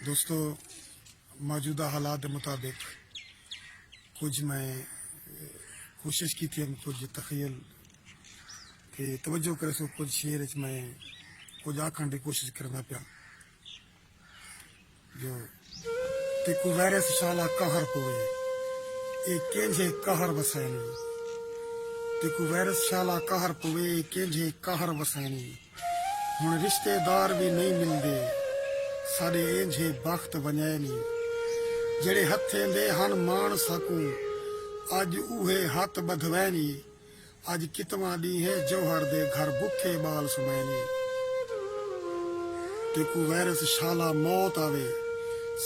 दोस्तों मौजूदा हालात के मुताबिक कुछ मैं कोशिश की थी, हम कुछ तखयल के तवज्जो करे सो कुछ शेर मैं कुछ आखण की कोशिश करना पिया जो ते को वायरस शाला कहर पोवे ए केंजे कहर वसैनी ते को वायरस शाला कहर पोवे ए केंजे कहर वसैनी हुण रिश्तेदार भी नहीं मिलते साडे इंजे बख्त वञे नी जेड़े हथें दे हन मान सकूं अज उहे हथ बधवैनी अज कितवा दी है जौहर दे घर भुखे बाल सुमैनी ते को वायरस शाला मौत आवे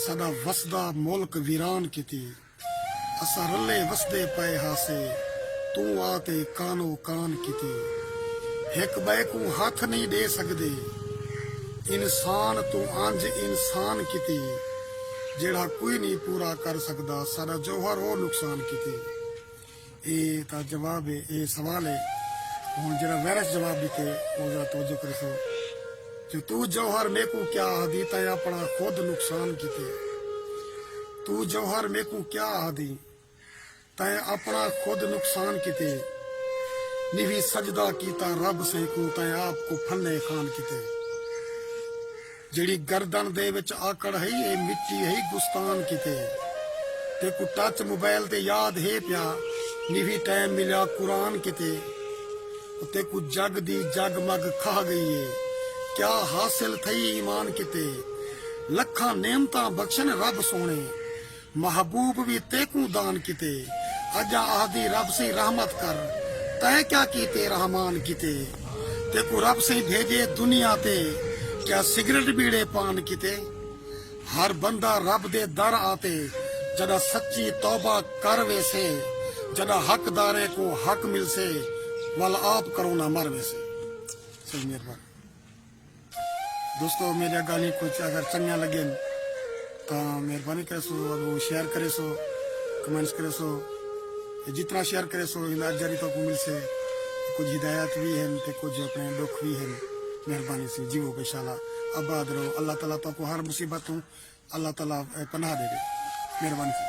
सदा वसदा मुल्क वीरान किती असा रले वसदे पे हासे तू आके कानो कान किती एक बै को हाथ नहीं दे सकदे इंसान तू अंज इंसान किती जेड़ा कोई नहीं पूरा कर सकदा सारा जौहर हो नुकसान किती ए ता जवाब है ए सवाल है हुण जेड़ा वायरस जवाब दिते वो जरा तवज्जो करे सो जो तू जौहर में को क्या आदि तय अपना खुद नुकसान किते तू जौहर में को क्या आदि तय अपना खुद नुकसान किते निवी सजदा कीता रब से को तय आपको फन्ने खान किते जेड़ी गर्दन दे विच आकड़ है ये मिट्टी है गुस्तान किते ते को टच मोबाइल ते याद है प्या निवी टाइम मिला कुरान किते ते को जग दी जगमग खा गई है क्या हासिल थई ईमान किते लखा नेमता बख्शन रब सोने महबूब भी तेकू दान किते अजा आदि रब से रहमत कर तय क्या कीते रहमान किते तेको रब से भेजे दुनिया ते क्या सिगरेट बीड़े पान किते हर बंदा रब दे दर आते जदा सच्ची तौबा कर वैसे जदा हकदारे को हक मिल से वल आप करो ना मर वैसे। सही मेहरबान दोस्तों, मेरे गाली कुछ अगर चंगा लगे तो मेहरबानी करे सो वो शेयर करे सो कमेंट्स करे सो जितना शेयर करे सो अजारी तो को मिल से कुछ हिदायत भी है ते कुछ अपने दुख भी है मेहरबानी से जीवो इंशाल्लाह आबाद रहो। अल्लाह ताला तो को हर मुसीबत अल्लाह ताला पनाह दे मेहरबानी से।